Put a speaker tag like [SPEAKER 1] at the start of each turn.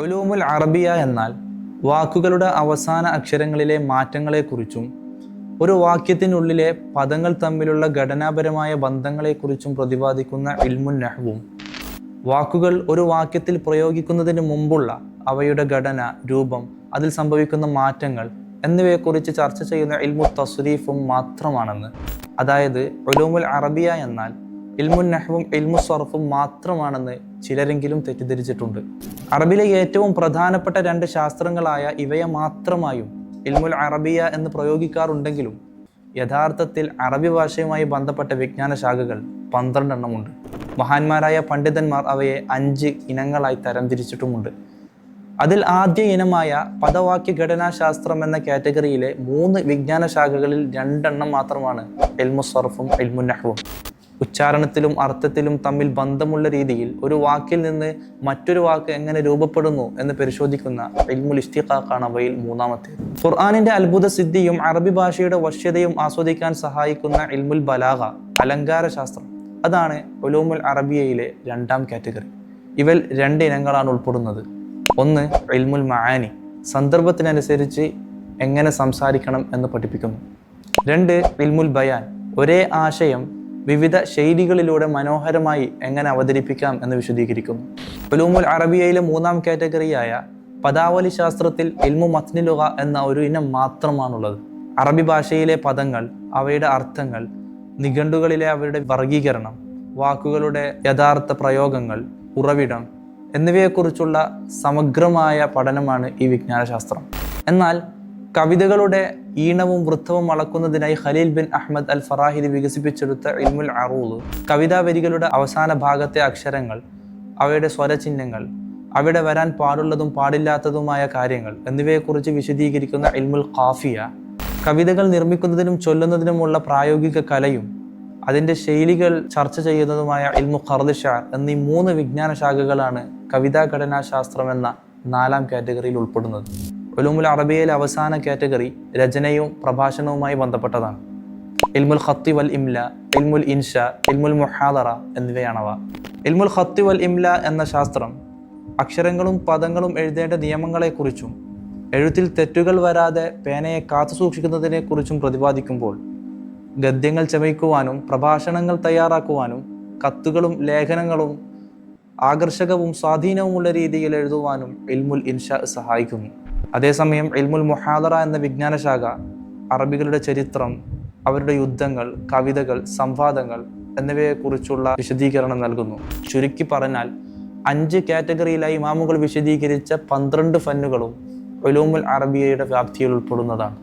[SPEAKER 1] ഉലൂമുൽ അറബിയ എന്നാൽ വാക്കുകളുടെ അവസാന അക്ഷരങ്ങളിലെ മാറ്റങ്ങളെക്കുറിച്ചും ഒരു വാക്യത്തിനുള്ളിലെ പദങ്ങൾ തമ്മിലുള്ള ഘടനാപരമായ ബന്ധങ്ങളെക്കുറിച്ചും പ്രതിപാദിക്കുന്ന ഇൽമുൻ നഹ്വും, വാക്കുകൾ ഒരു വാക്യത്തിൽ പ്രയോഗിക്കുന്നതിന് മുമ്പുള്ള അവയുടെ ഘടന, രൂപം, അതിൽ സംഭവിക്കുന്ന മാറ്റങ്ങൾ എന്നിവയെക്കുറിച്ച് ചർച്ച ചെയ്യുന്ന ഇൽമു തസ്രീഫും മാത്രമാണെന്ന്, അതായത് ഉലൂമുൽ അറബിയ എന്നാൽ ഇൽമുൻ നഹ്വും ഇൽമു സർഫും മാത്രമാണെന്ന് ചിലരെങ്കിലും തെറ്റിദ്ധരിച്ചിട്ടുണ്ട്. അറബിലെ ഏറ്റവും പ്രധാനപ്പെട്ട രണ്ട് ശാസ്ത്രങ്ങളായ ഇവയെ മാത്രമായും ഇൽമുൽ അറബിയ എന്ന് പ്രയോഗിക്കാറുണ്ടെങ്കിലും യഥാർത്ഥത്തിൽ അറബി ഭാഷയുമായി ബന്ധപ്പെട്ട വിജ്ഞാന ശാഖകൾ 12 എണ്ണമുണ്ട്. മഹാന്മാരായ പണ്ഡിതന്മാർ അവയെ 5 ഇനങ്ങളായി തരംതിരിച്ചിട്ടുമുണ്ട്. അതിൽ ആദ്യ ഇനമായ പദവാക്യ ഘടനാശാസ്ത്രം എന്ന കാറ്റഗറിയിലെ 3 വിജ്ഞാന ശാഖകളിൽ 2 എണ്ണം മാത്രമാണ് ഇൽമു സർഫും ഇൽമു നഹ്വും. ഉച്ചാരണത്തിലും അർത്ഥത്തിലും തമ്മിൽ ബന്ധമുള്ള രീതിയിൽ ഒരു വാക്കിൽ നിന്ന് മറ്റൊരു വാക്ക് എങ്ങനെ രൂപപ്പെടുന്നു എന്ന് പരിശോധിക്കുന്ന ഇൽമുൽ ഇസ്തിഖാഖാണ് അവയിൽ മൂന്നാമത്തേത്. ഖുർആനിന്റെ അത്ഭുത സിദ്ധിയും അറബി ഭാഷയുടെ വശ്യതയും ആസ്വദിക്കാൻ സഹായിക്കുന്ന ഇൽമുൽ ബലാഗ, അലങ്കാര ശാസ്ത്രം, അതാണ് ഉലൂമുൽ അറബിയയിലെ 2ാം കാറ്റഗറി. ഇവയിൽ 2 ഇനങ്ങളാണ് ഉൾപ്പെടുന്നത്. ഒന്ന് ഇൽമുൽ മആനി, സന്ദർഭത്തിനനുസരിച്ച് എങ്ങനെ സംസാരിക്കണം എന്ന് പഠിപ്പിക്കുന്നു. 2 ഇൽമുൽ ബയാൻ, ഒരേ ആശയം വിവിധ ശൈലികളിലൂടെ മനോഹരമായി എങ്ങനെ അവതരിപ്പിക്കാം എന്ന് വിശദീകരിക്കുന്നു. ഉലൂമുൽ അറബിയയിലെ 3ാം കാറ്റഗറിയായ പദാവലി ശാസ്ത്രത്തിൽ ഇൽമു മത്നി ലുഗ എന്ന ഒരു ഇനം മാത്രമാണുള്ളത്. അറബി ഭാഷയിലെ പദങ്ങൾ, അവയുടെ അർത്ഥങ്ങൾ, നിഘണ്ടുകളിലെ അവരുടെ വർഗീകരണം, വാക്കുകളുടെ യഥാർത്ഥ പ്രയോഗങ്ങൾ, ഉറവിടം എന്നിവയെക്കുറിച്ചുള്ള സമഗ്രമായ പഠനമാണ് ഈ വിജ്ഞാനശാസ്ത്രം. എന്നാൽ കവിതകളുടെ ഈണവും വൃത്തവും അളക്കുന്നതിനായി ഖലീൽ ബിൻ അഹ്മദ് അൽ ഫറാഹിദി വികസിപ്പിച്ചെടുത്ത ഇൽമുൽ അറൂദ്, കവിതാ വരികളുടെ അവസാന ഭാഗത്തെ അക്ഷരങ്ങൾ, അവയുടെ സ്വരചിഹ്നങ്ങൾ, അവിടെ വരാൻ പാടുള്ളതും പാടില്ലാത്തതുമായ കാര്യങ്ങൾ എന്നിവയെക്കുറിച്ച് വിശദീകരിക്കുന്ന ഇൽമുൽ ഖാഫിയ, കവിതകൾ നിർമ്മിക്കുന്നതിനും ചൊല്ലുന്നതിനുമുള്ള പ്രായോഗിക കലയും അതിൻ്റെ ശൈലികൾ ചർച്ച ചെയ്യുന്നതുമായ ഇൽമു ഖർദ് ഷഅർ എന്നീ 3 വിജ്ഞാന ശാഖകളാണ് കവിതാ ഘടനാശാസ്ത്രം എന്ന 4ാം കാറ്റഗറിയിൽ ഉൾപ്പെടുന്നത്. ഉലൂമുൽ അറബിയയിലെ അവസാന കാറ്റഗറി രചനയും പ്രഭാഷണവുമായി ബന്ധപ്പെട്ടതാണ്. ഇൽമുൽ ഖത്തി വൽ ഇംല, ഇൽമുൽ ഇൻഷ, ഇൽമുൽ മുഹാദറ എന്നിവയാണവ. ഇൽമുൽ ഖത്തി വൽ ഇംല എന്ന ശാസ്ത്രം അക്ഷരങ്ങളും പദങ്ങളും എഴുതേണ്ട നിയമങ്ങളെക്കുറിച്ചും എഴുത്തിൽ തെറ്റുകൾ വരാതെ പേനയെ കാത്തു സൂക്ഷിക്കുന്നതിനെക്കുറിച്ചും പ്രതിപാദിക്കുമ്പോൾ ഗദ്യങ്ങൾ ചമയ്ക്കുവാനും പ്രഭാഷണങ്ങൾ തയ്യാറാക്കുവാനും കത്തുകളും ലേഖനങ്ങളും ആകർഷകവും സ്വാധീനവുമുള്ള രീതിയിൽ എഴുതുവാനും ഇൽമുൽ ഇൻഷ സഹായിക്കുന്നു. അതേസമയം ഇൽമുൽ മുഹാദറ എന്ന വിജ്ഞാന ശാഖ അറബികളുടെ ചരിത്രം, അവരുടെ യുദ്ധങ്ങൾ, കവിതകൾ, സംവാദങ്ങൾ എന്നിവയെക്കുറിച്ചുള്ള വിശദീകരണം നൽകുന്നു. ചുരുക്കി പറഞ്ഞാൽ 5 കാറ്റഗറിയിലായി ഇമാമുകൾ വിശദീകരിച്ച 12 ഫന്നുകളും ഉലൂമുൽ അറബിയയുടെ വ്യാപ്തിയിൽ ഉൾപ്പെടുന്നതാണ്.